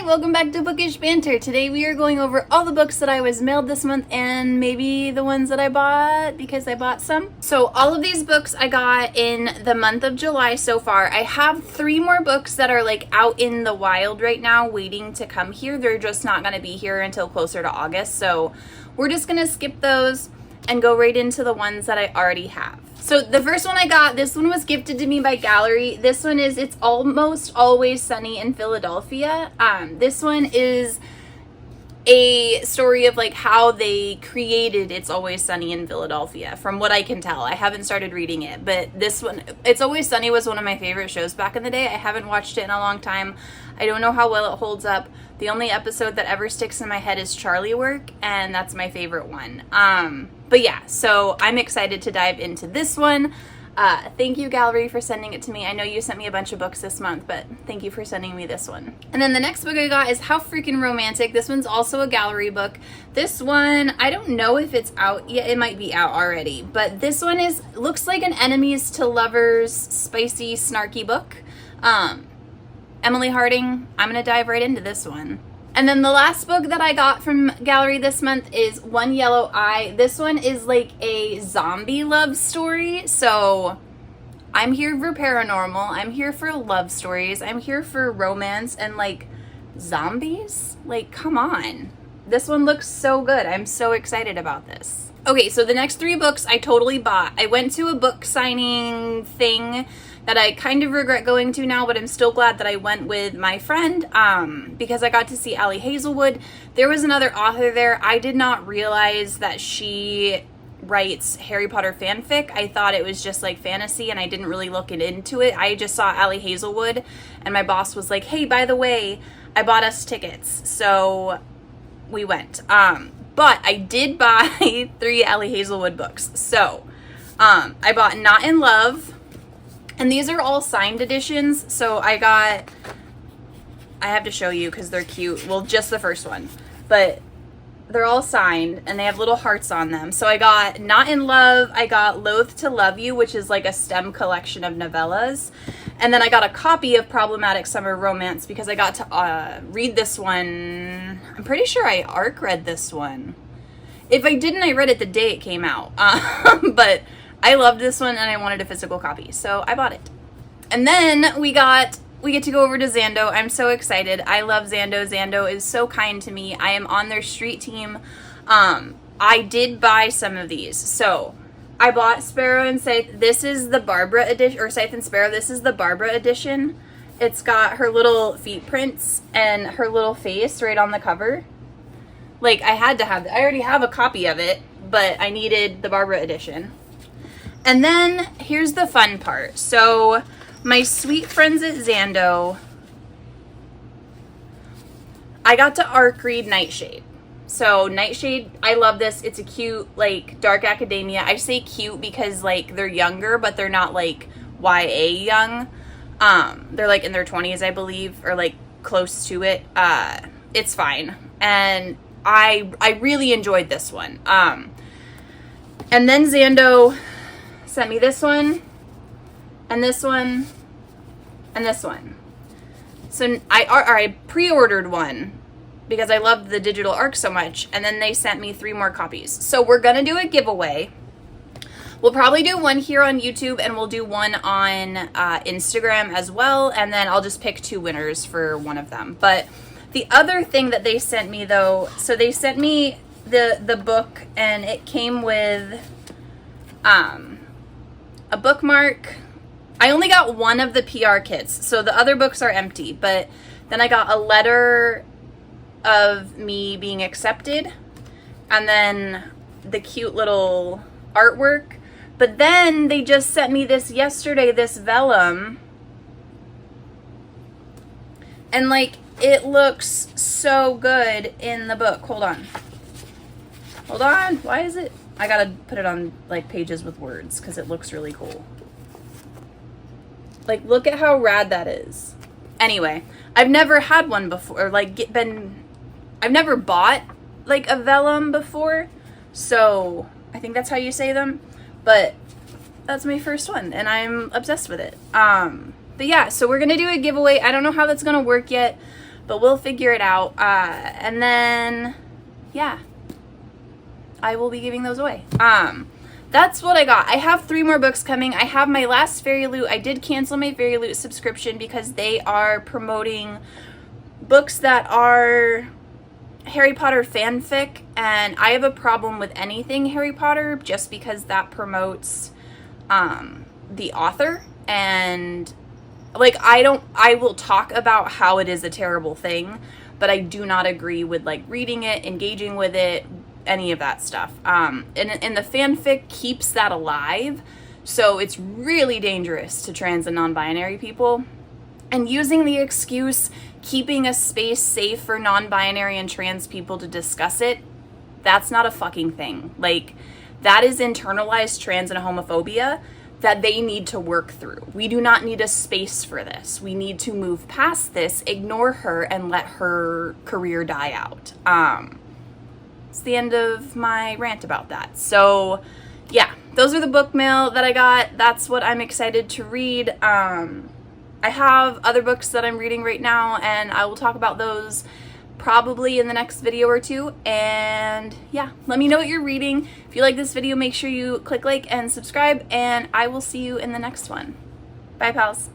Hi, welcome back to Bookish Banter. Today we are going over all the books that I was mailed this month and maybe the ones that I bought because I bought some. So all of these books I got in the month of July so far. I have 3 more books that are like out in the wild right now waiting to come here. They're just not going to be here until closer to August. So we're just going to skip those and go right into the ones that I already have. So the first one I got, this one was gifted to me by Gallery. This one is It's Almost Always Sunny in Philadelphia. This one is a story of like how they created It's Always Sunny in Philadelphia, from what I can tell. I haven't started reading it, but this one, It's Always Sunny, was one of my favorite shows back in the day. I haven't watched it in a long time. I don't know how well it holds up. The only episode that ever sticks in my head is Charlie Work, and that's my favorite one. But yeah, so I'm excited to dive into this one. Thank you, Gallery, for sending it to me. I know you sent me a bunch of books this month, but thank you for sending me this one. And then the next book I got is How Freaking Romantic. This one's also a Gallery book. This one, I don't know if it's out yet. It might be out already, but this one looks like an enemies to lovers, spicy, snarky book. Emily Harding. I'm gonna dive right into this one. And then the last book that I got from Gallery this month is One Yellow Eye. This one is like a zombie love story. So I'm here for paranormal. I'm here for love stories. I'm here for romance and like zombies. Like, come on. This one looks so good. I'm so excited about this. Okay, so the next 3 books I totally bought. I went to a book signing thing that I kind of regret going to now, but I'm still glad that I went with my friend because I got to see Ali Hazelwood. There was another author there. I did not realize that she writes Harry Potter fanfic. I thought it was just like fantasy and I didn't really look into it. I just saw Ali Hazelwood and my boss was like, hey, by the way, I bought us tickets. So we went. But I did buy 3 Ali Hazelwood books. So I bought Not in Love. And these are all signed editions, so I have to show you because they're cute. Well, just the first one, but they're all signed and they have little hearts on them. So I got Not in Love, I got Loath to Love You, which is like a STEM collection of novellas. And then I got a copy of Problematic Summer Romance because I got to read this one. I'm pretty sure I ARC read this one. If I didn't, I read it the day it came out. But I loved this one and I wanted a physical copy, so I bought it. And then we get to go over to Zando. I'm so excited. I love Zando. Zando is so kind to me. I am on their street team. I did buy some of these. So I bought Sparrow and Scythe. This is the Barbara edition, or Scythe and Sparrow. This is the Barbara edition. It's got her little feet prints and her little face right on the cover. Like, I had to have it. I already have a copy of it, but I needed the Barbara edition. And then here's the fun part. So my sweet friends at Zando, I got to ARC read Nightshade. So Nightshade, I love this. It's a cute, like, dark academia. I say cute because, like, they're younger, but they're not, like, YA young. They're, like, in their 20s, I believe, or, like, close to it. It's fine. And I really enjoyed this one. And then Zando sent me this one, and this one, and this one. So I pre-ordered one because I loved the digital ARC so much, and then they sent me 3 more copies. So we're gonna do a giveaway. We'll probably do one here on YouTube, and we'll do one on Instagram as well, and then I'll just pick 2 winners for one of them. But the other thing that they sent me, though, so they sent me the book, and it came with a bookmark. I only got one of the PR kits, so the other books are empty, but then I got a letter of me being accepted, and then the cute little artwork. But then they just sent me this yesterday, this vellum, and like, it looks so good in the book. Hold on, why is it? I gotta put it on like pages with words because it looks really cool. Like, look at how rad that is. Anyway, I've never had one before, I've never bought like a vellum before, so I think that's how you say them, but that's my first one and I'm obsessed with it. But yeah, so we're gonna do a giveaway. I don't know how that's gonna work yet, but we'll figure it out. And then, yeah, I will be giving those away. That's what I got. I have 3 more books coming. I have my last Fairy Loot. I did cancel my Fairy Loot subscription because they are promoting books that are Harry Potter fanfic, and I have a problem with anything Harry Potter just because that promotes the author, and like I will talk about how it is a terrible thing, but I do not agree with like reading it, engaging with it, any of that stuff. And the fanfic keeps that alive, so it's really dangerous to trans and non-binary people. And using the excuse, keeping a space safe for non-binary and trans people to discuss it, that's not a fucking thing. Like, that is internalized trans and homophobia that they need to work through. We do not need a space for this. We need to move past this, ignore her, and let her career die out. It's the end of my rant about that. So, yeah, those are the book mail that I got. That's what I'm excited to read. I have other books that I'm reading right now, and I will talk about those probably in the next video or 2. And yeah, let me know what you're reading. If you like this video, make sure you click like and subscribe, and I will see you in the next one. Bye, pals.